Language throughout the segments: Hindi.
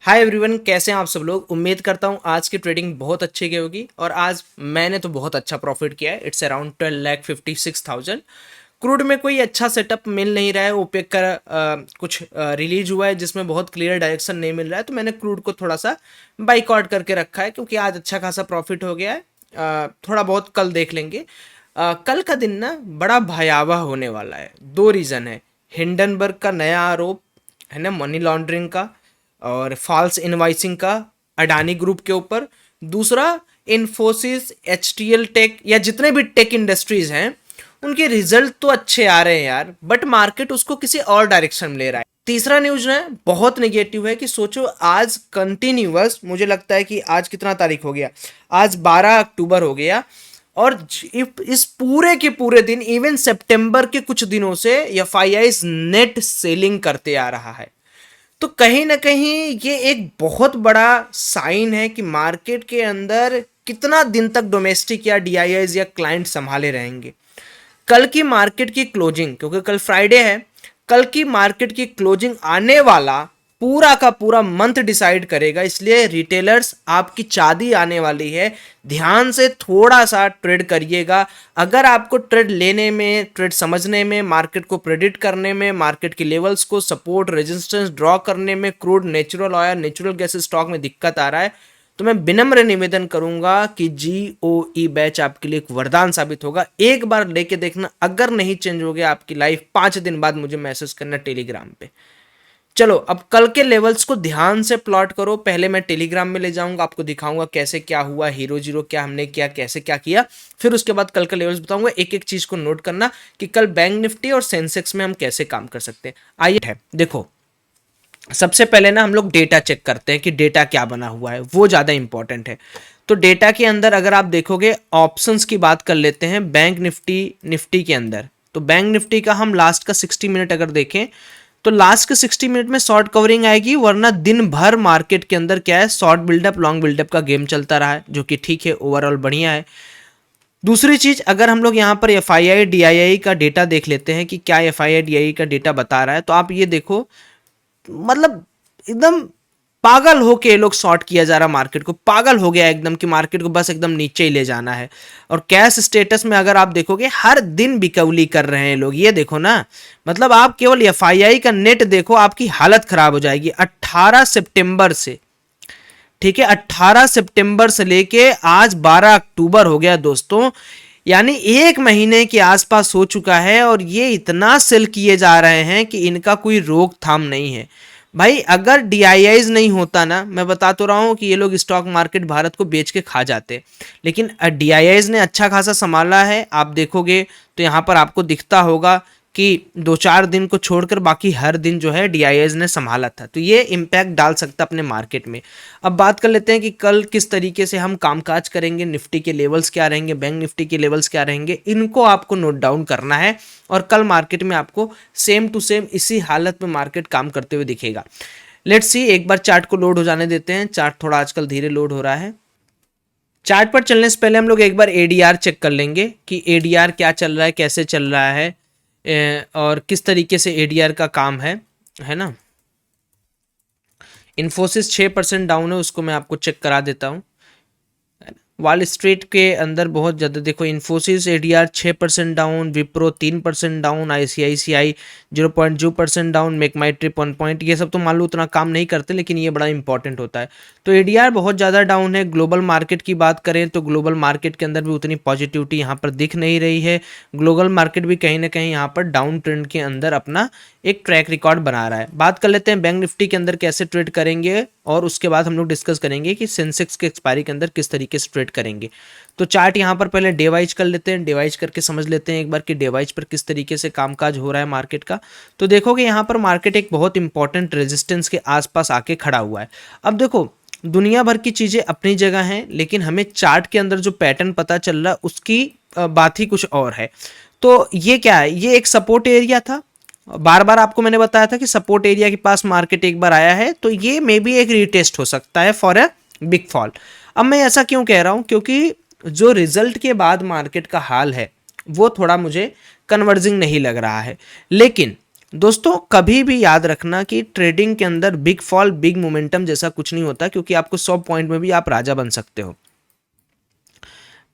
हाय एवरीवन, कैसे हैं आप सब लोग। उम्मीद करता हूँ आज की ट्रेडिंग बहुत अच्छी गई होगी और आज मैंने तो बहुत अच्छा प्रॉफिट किया है। It's around 12,56,000। क्रूड में कोई अच्छा सेटअप मिल नहीं रहा है। ओपेक का कुछ रिलीज हुआ है जिसमें बहुत क्लियर डायरेक्शन नहीं मिल रहा है, तो मैंने क्रूड को थोड़ा सा बाइकआउट करके रखा है क्योंकि आज अच्छा खासा प्रॉफिट हो गया है। थोड़ा बहुत कल देख लेंगे। कल का दिन ना बड़ा भयावह होने वाला है। दो रीज़न है। हिंडनबर्ग का नया आरोप है ना, मनी लॉन्ड्रिंग का और फॉल्स इनवाइसिंग का अडानी ग्रुप के ऊपर। दूसरा, इन्फोसिस, एचटीएल टेक या जितने भी टेक इंडस्ट्रीज हैं उनके रिजल्ट तो अच्छे आ रहे हैं यार, बट मार्केट उसको किसी और डायरेक्शन में ले रहा है। तीसरा न्यूज है बहुत नेगेटिव है कि सोचो आज कंटिन्यूअस, मुझे लगता है कि आज कितना तारीख हो गया, आज 12 अक्टूबर हो गया और इस पूरे के पूरे दिन इवन सितंबर के कुछ दिनों से एफआईआई नेट सेलिंग करते आ रहा है। तो कहीं ना कहीं ये एक बहुत बड़ा साइन है कि मार्केट के अंदर कितना दिन तक डोमेस्टिक या डीआईआईज या क्लाइंट संभाले रहेंगे। कल की मार्केट की क्लोजिंग, क्योंकि कल फ्राइडे है, कल की मार्केट की क्लोजिंग आने वाला पूरा का पूरा मंथ डिसाइड करेगा। इसलिए रिटेलर्स आपकी चांदी आने वाली है, ध्यान से थोड़ा सा ट्रेड करिएगा। अगर आपको ट्रेड लेने में, ट्रेड समझने में, मार्केट को प्रेडिक्ट करने में, मार्केट के लेवल्स को सपोर्ट रेजिस्टेंस ड्रॉ करने में, crude, natural oil, natural gas stock में दिक्कत आ रहा है, तो मैं विनम्र निवेदन करूंगा कि जीओई बैच आपके लिए एक वरदान साबित होगा। एक बार लेके देखना, अगर नहीं चेंज हो गया आपकी लाइफ, 5 दिन बाद मुझे मैसेज करना टेलीग्राम पे। चलो अब कल के लेवल्स को ध्यान से प्लॉट करो। पहले मैं टेलीग्राम में ले जाऊंगा, आपको दिखाऊंगा कैसे क्या हुआ, हीरो जीरो क्या हमने किया, कैसे क्या किया, फिर उसके बाद कल का लेवल्स बताऊंगा। एक एक चीज को नोट करना कि कल बैंक निफ्टी और सेंसेक्स में हम कैसे काम कर सकते हैं। आइए देखो, सबसे पहले ना हम लोग डेटा चेक करते हैं कि डेटा क्या बना हुआ है, वो ज़्यादा इंपॉर्टेंट है। तो डेटा के अंदर अगर आप देखोगे, ऑप्शंस की बात कर लेते हैं बैंक निफ्टी, निफ्टी के अंदर। तो बैंक निफ्टी का हम लास्ट का 60 मिनट अगर देखें तो लास्ट के 60 मिनट में शॉर्ट कवरिंग आएगी, वरना दिन भर मार्केट के अंदर क्या है, शॉर्ट बिल्डअप लॉन्ग बिल्डअप का गेम चलता रहा है, जो कि ठीक है, ओवरऑल बढ़िया है। दूसरी चीज, अगर हम लोग यहाँ पर एफआईआई डीआईआई का डेटा देख लेते हैं कि क्या एफआईआई डीआईआई का डेटा बता रहा है, तो आप ये देखो, मतलब एकदम पागल होके ये लोग शॉर्ट किया जा रहा, मार्केट को पागल हो गया एकदम कि मार्केट को बस एकदम नीचे ही ले जाना है। और कैश स्टेटस में अगर आप देखोगे, हर दिन बिकौली कर रहे हैं लोग। ये देखो ना, मतलब आप केवल एफआईआई का नेट देखो, आपकी हालत खराब हो जाएगी। 18 सितंबर से, ठीक है, 18 सितंबर से लेके आज 12 अक्टूबर हो गया दोस्तों, यानी 1 महीने के आसपास हो चुका है और ये इतना सेल किए जा रहे हैं कि इनका कोई रोकथाम नहीं है। भाई अगर डीआईआईज नहीं होता ना, मैं बता तो रहा हूँ कि ये लोग स्टॉक मार्केट भारत को बेच के खा जाते, लेकिन डीआईआईज ने अच्छा खासा संभाला है। आप देखोगे तो यहाँ पर आपको दिखता होगा कि 2-4 दिन को छोड़कर बाकी हर दिन जो है डीआईआईज ने संभाला था, तो ये इम्पैक्ट डाल सकता अपने मार्केट में। अब बात कर लेते हैं कि कल किस तरीके से हम कामकाज करेंगे, निफ्टी के लेवल्स क्या रहेंगे, बैंक निफ्टी के लेवल्स क्या रहेंगे, इनको आपको नोट डाउन करना है। और कल मार्केट में आपको सेम टू सेम इसी हालत में मार्केट काम करते हुए दिखेगा। लेट्स सी, एक बार चार्ट को लोड हो जाने देते हैं। चार्ट थोड़ा आजकल धीरे लोड हो रहा है। चार्ट पर चलने से पहले हम लोग एक बार एडीआर चेक कर लेंगे कि एडीआर क्या चल रहा है, कैसे चल रहा है और किस तरीके से एडीआर का काम है ना। इन्फोसिस 6% डाउन है, उसको मैं आपको चेक करा देता हूँ। वॉल स्ट्रीट के अंदर बहुत ज़्यादा देखो, Infosys ADR 6% down, Wipro 3% down, ICICI 0.2% down, Make My Trip 1 point. ये सब तो मान लो उतना काम नहीं करते, लेकिन ये बड़ा इंपॉर्टेंट होता है। तो एडीआर बहुत ज़्यादा डाउन है। ग्लोबल मार्केट की बात करें तो ग्लोबल मार्केट के अंदर भी उतनी पॉजिटिविटी यहाँ पर दिख नहीं रही है। ग्लोबल मार्केट भी कहीं ना कहीं यहाँ पर डाउन ट्रेंड के अंदर अपना एक ट्रैक रिकॉर्ड बना रहा है। बात कर लेते हैं बैंक निफ्टी के अंदर कैसे ट्रेड करेंगे, और उसके बाद हम लोग डिस्कस करेंगे कि सेंसेक्स के एक्सपायरी के अंदर किस तरीके से ट्रेड करेंगे। तो चार्ट यहाँ पर पहले डे वाइज कर लेते हैं, डे वाइज करके समझ लेते हैं एक बार कि डे वाइज पर किस तरीके से कामकाज हो रहा है मार्केट का। तो देखोगे यहाँ पर मार्केट एक बहुत इंपॉर्टेंट रेजिस्टेंस के आसपास आके खड़ा हुआ है। अब देखो, दुनिया भर की चीज़ें अपनी जगह हैं, लेकिन हमें चार्ट के अंदर जो पैटर्न पता चल रहा है उसकी बात ही कुछ और है। तो ये क्या है, ये एक सपोर्ट एरिया था। बार बार आपको मैंने बताया था कि सपोर्ट एरिया के पास मार्केट एक बार आया है, तो ये मे बी एक रीटेस्ट हो सकता है फॉर अ बिग फॉल। अब मैं ऐसा क्यों कह रहा हूं, क्योंकि जो रिजल्ट के बाद मार्केट का हाल है वो थोड़ा मुझे कन्वर्जिंग नहीं लग रहा है। लेकिन दोस्तों कभी भी याद रखना कि ट्रेडिंग के अंदर बिग फॉल बिग मोमेंटम जैसा कुछ नहीं होता, क्योंकि आपको 100 पॉइंट में भी आप राजा बन सकते हो।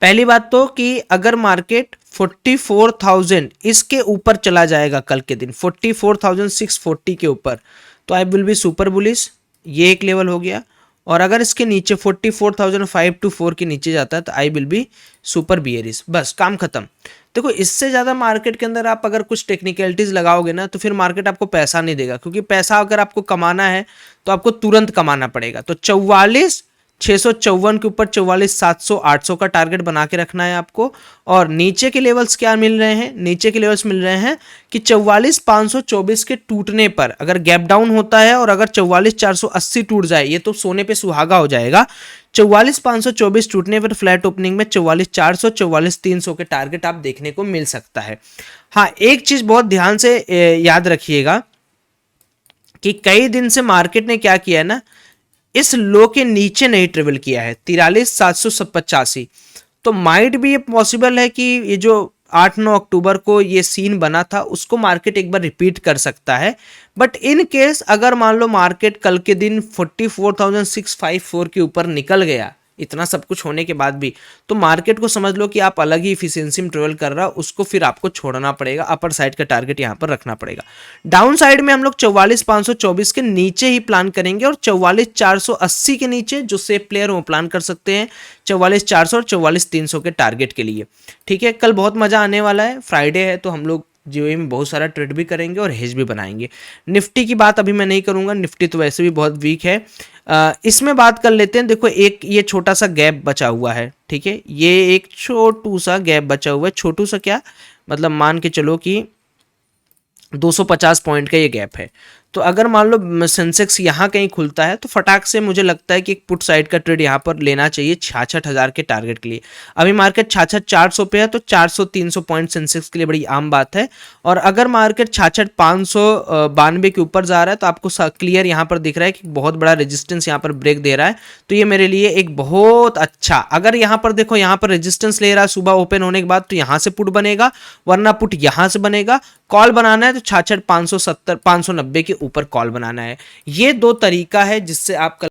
पहली बात तो कि अगर मार्केट 44,000 इसके ऊपर चला जाएगा कल के दिन, 44,640 के ऊपर, तो I will be super bullish, ये एक लेवल हो गया। और अगर इसके नीचे 44,524 के नीचे जाता है तो I will be super bearish, बस काम खत्म। देखो इससे ज़्यादा मार्केट के अंदर आप अगर कुछ टेक्निकलिटीज़ लगाओगे ना तो फिर मार्केट आपको पैसा नहीं देगा, क्योंकि पैसा अगर आपको कमाना है तो आपको तुरंत कमाना पड़ेगा। तो 44,654 के ऊपर 44,700 800 का टारगेट बना के रखना है आपको। और नीचे के लेवल्स क्या मिल रहे हैं, नीचे के लेवल्स मिल रहे हैं कि 44,524 के टूटने पर अगर गैप डाउन होता है और अगर 44,480 टूट जाए, ये तो सोने पे सुहागा हो जाएगा। 44,524 टूटने पर फ्लैट ओपनिंग में 44,400 44,300 के टारगेट आप देखने को मिल सकता है। हाँ, एक चीज बहुत ध्यान से याद रखिएगा कि कई दिन से मार्केट ने क्या किया है ना, इस लो के नीचे नहीं ट्रेवल किया है, 43,785। तो माइट भी ये पॉसिबल है कि ये जो 8-9 अक्टूबर को ये सीन बना था उसको मार्केट एक बार रिपीट कर सकता है। बट इन केस अगर मान लो मार्केट कल के दिन 44,654 के ऊपर निकल गया, इतना सब कुछ होने के बाद भी, तो मार्केट को समझ लो कि आप अलग ही इफिशियंसी में ट्रेवल कर रहा, उसको फिर आपको छोड़ना पड़ेगा, अपर साइड का टारगेट यहाँ पर रखना पड़ेगा। डाउन साइड में हम लोग 44,524 के नीचे ही प्लान करेंगे और 44,480 के नीचे जो सेफ प्लेयर वो प्लान कर सकते हैं 44,400 और 44,300 के टारगेट के लिए। ठीक है, कल बहुत मजा आने वाला है, फ्राइडे है तो हम लोग जीओई में बहुत सारा ट्रेड भी करेंगे और हेज भी बनाएंगे। निफ्टी की बात अभी मैं नहीं करूंगा, निफ्टी तो वैसे भी बहुत वीक है। इसमें बात कर लेते हैं। देखो एक ये छोटा सा गैप बचा हुआ है, ठीक है, ये एक छोटू सा गैप बचा हुआ है, छोटू सा क्या मतलब, मान के चलो कि 250 पॉइंट का ये गैप है। तो अगर मान लो सेंसेक्स यहाँ कहीं खुलता है तो फटाक से मुझे लगता है कि एक पुट साइड का ट्रेड यहाँ पर लेना चाहिए 66,000 के टारगेट के लिए। अभी मार्केट 66,400 पे है तो 400-300 पॉइंट सेंसेक्स के लिए बड़ी आम बात है। और अगर मार्केट 66,592 के ऊपर जा रहा है तो आपको क्लियर यहाँ पर दिख रहा है कि बहुत बड़ा रेजिस्टेंस यहाँ पर ब्रेक दे रहा है, तो ये मेरे लिए एक बहुत अच्छा, अगर यहाँ पर देखो यहाँ पर रेजिस्टेंस ले रहा है सुबह ओपन होने के बाद तो यहाँ से पुट बनेगा, वरना पुट यहाँ से बनेगा। कॉल बनाना है तो 66,570 590 के ऊपर कॉल बनाना है। ये दो तरीका है जिससे आप